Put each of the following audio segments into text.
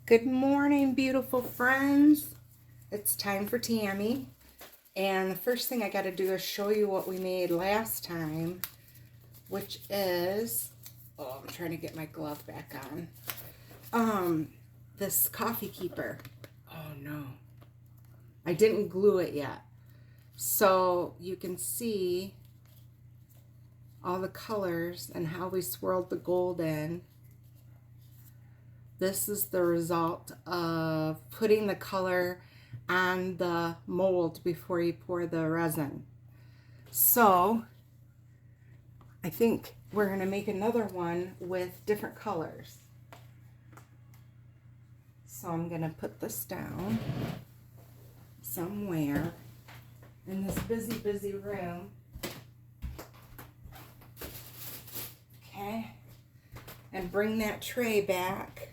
Good morning, beautiful friends. It's time for Tammy. And the first thing I got to do is show you what we made last time, which is, I'm trying to get my glove back on. This coffee keeper. Oh no, I didn't glue it yet. So you can see all the colors and how we swirled the gold in. This is the result of putting the color on the mold before you pour the resin. So I think we're going to make another one with different colors. So I'm going to put this down somewhere in this busy room. Okay. And bring that tray back.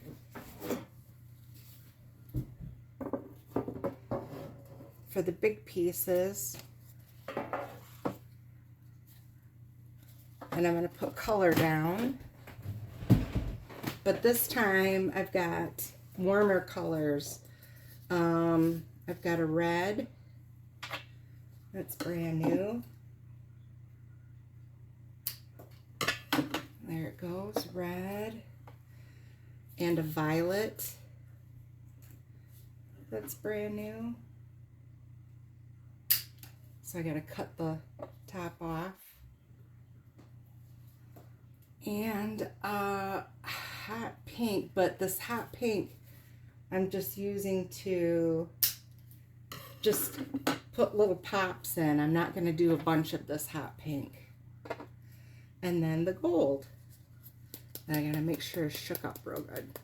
For the big pieces. And I'm going to put color down. But this time I've got warmer colors. I've got a red. That's brand new. There it goes, red. And a violet. That's brand new. So I gotta cut the top off. And hot pink, but this hot pink I'm just using to just put little pops in. I'm not gonna do a bunch of this hot pink. And then the gold. And I gotta make sure it's shook up real good.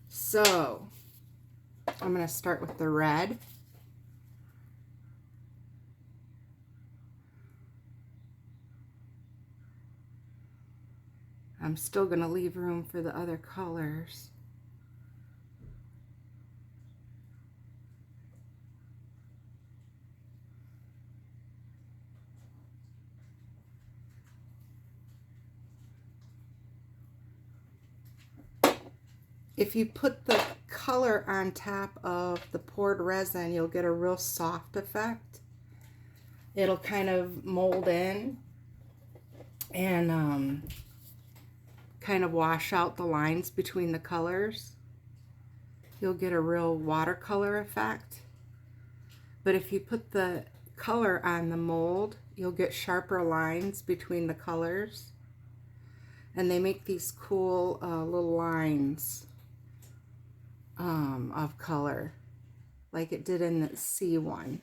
So I'm going to start with the red. I'm still going to leave room for the other colors. If you put the color on top of the poured resin, you'll get a real soft effect. It'll kind of mold in and kind of wash out the lines between the colors. You'll get a real watercolor effect. But if you put the color on the mold, you'll get sharper lines between the colors. And they make these cool little lines of color, like it did in the C one.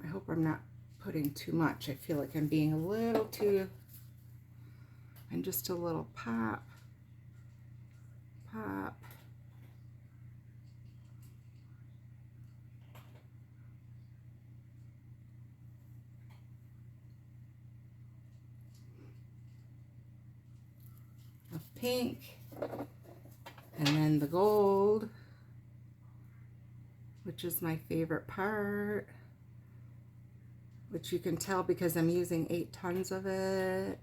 I hope I'm not putting too much. I feel like I'm being a little too, and just a little pop, pop. Of pink, and then the gold, which is my favorite part, which you can tell because I'm using 8 tons of it.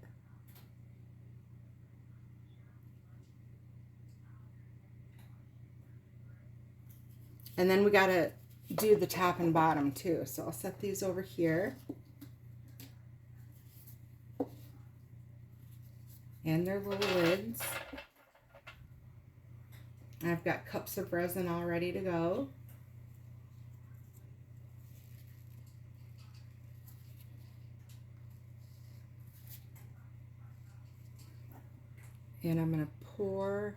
And then we gotta do the top and bottom too. So I'll set these over here. And their little lids. I've got cups of resin all ready to go. And I'm going to pour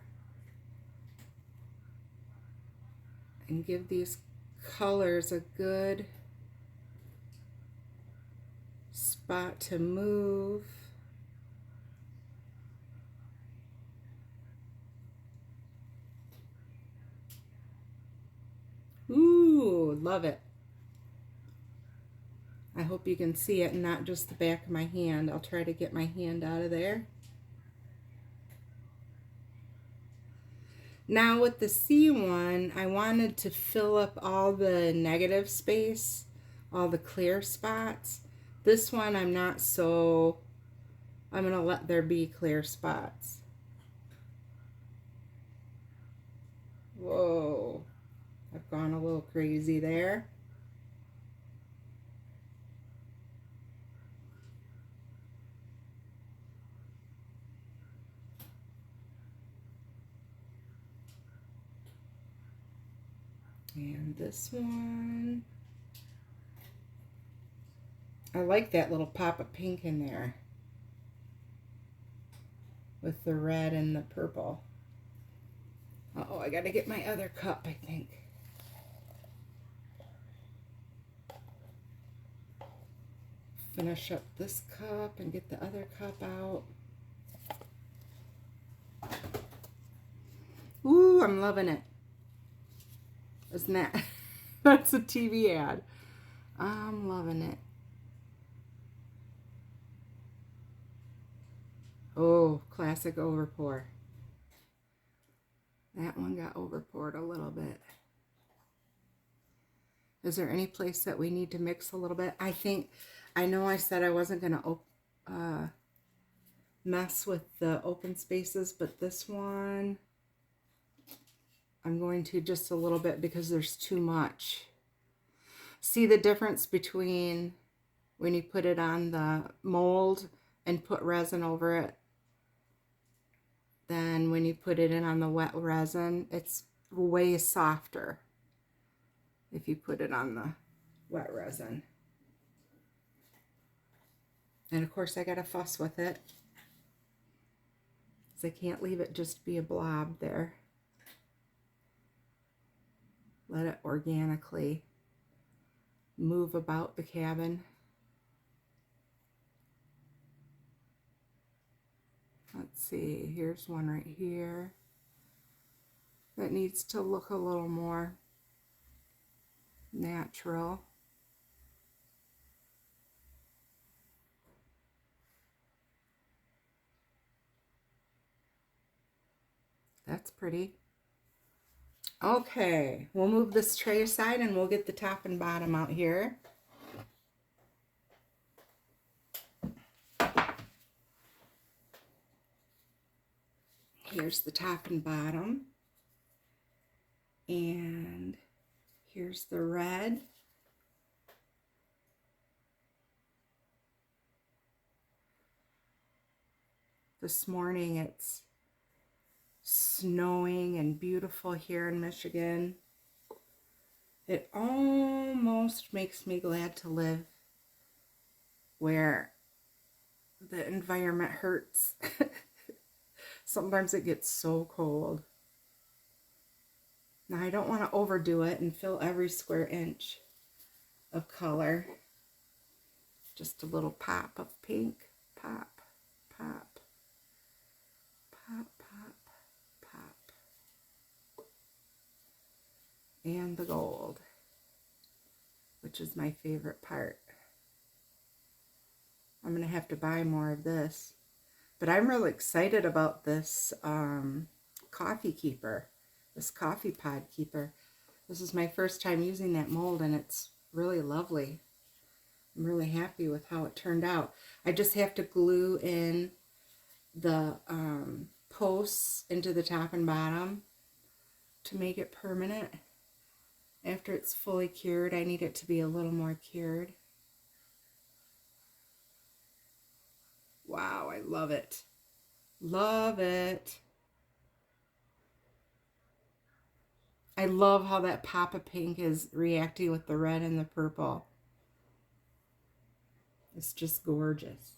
and give these colors a good spot to move. Ooh, love it. I hope you can see it and not just the back of my hand. I'll try to get my hand out of there. Now with the C one, I wanted to fill up all the negative space, all the clear spots. This one I'm not so, I'm going to let there be clear spots. Whoa, I've gone a little crazy there. And this one, I like that little pop of pink in there with the red and the purple. Uh-oh, I gotta get my other cup, I think. Finish up this cup and get the other cup out. Ooh, I'm loving it. Isn't that? That's a TV ad. I'm loving it. Oh, classic overpour. That one got overpoured a little bit. Is there any place that we need to mix a little bit? I know I said I wasn't going to mess with the open spaces, but this one, I'm going to just a little bit because there's too much. See the difference between when you put it on the mold and put resin over it, then when you put it in on the wet resin, it's way softer if you put it on the wet resin. And of course I gotta fuss with it because I can't leave it just be a blob there. Let it organically move about the cabin. Let's see, here's one right here that needs to look a little more natural. That's pretty. Okay, we'll move this tray aside and we'll get the top and bottom out here. Here's the top and bottom. And here's the red. This morning it's snowing and beautiful here in Michigan. It almost makes me glad to live where the environment hurts. Sometimes it gets so cold. Now I don't want to overdo it and fill every square inch of color. Just a little pop of pink. Pop, pop, pop, pop, pop. And the gold, which is my favorite part. I'm going to have to buy more of this. But I'm really excited about this coffee keeper, this coffee pod keeper. This is my first time using that mold and it's really lovely. I'm really happy with how it turned out. I just have to glue in the posts into the top and bottom to make it permanent. After it's fully cured, I need it to be a little more cured. Wow, I love it. Love it. I love how that pop of pink is reacting with the red and the purple. It's just gorgeous.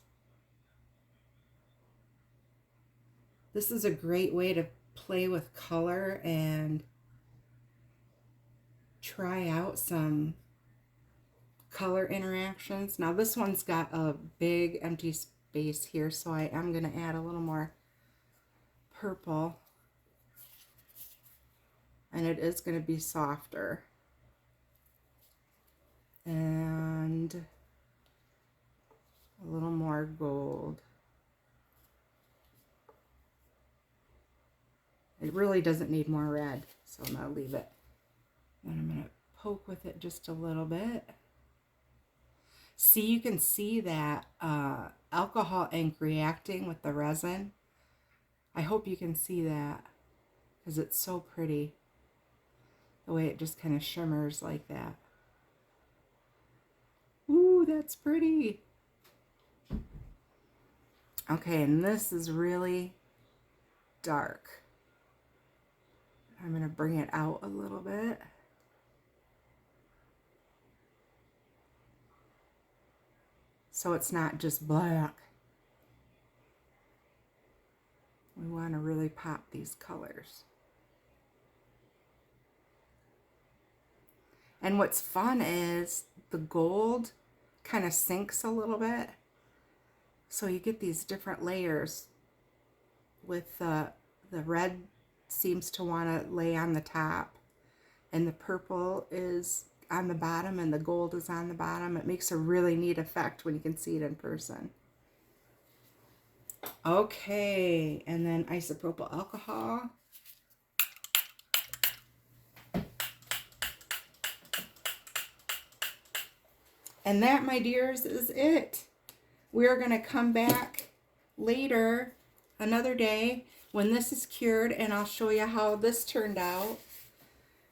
This is a great way to play with color and try out some color interactions. Now this one's got a big empty space here, so I am going to add a little more purple. And it is going to be softer. And a little more gold. It really really doesn't need more red, so I'm going to leave it. And I'm going to poke with it just a little bit. See, you can see that alcohol ink reacting with the resin. I hope you can see that because it's so pretty. The way it just kind of shimmers like that. Ooh, that's pretty. Okay, and this is really dark. I'm going to bring it out a little bit. So it's not just black. We want to really pop these colors. And what's fun is the gold kind of sinks a little bit. So you get these different layers with the red seems to want to lay on the top and the purple is on the bottom and the gold is on the bottom. It makes a really neat effect when you can see it in person. Okay, and then isopropyl alcohol. And that, my dears, is it. We are going to come back later, another day, when this is cured, and I'll show you how this turned out.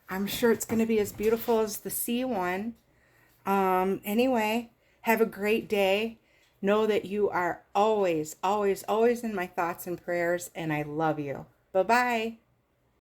I'm sure it's going to be as beautiful as the sea one. Anyway, have a great day. Know that you are always, always, always in my thoughts and prayers, and I love you. Bye-bye.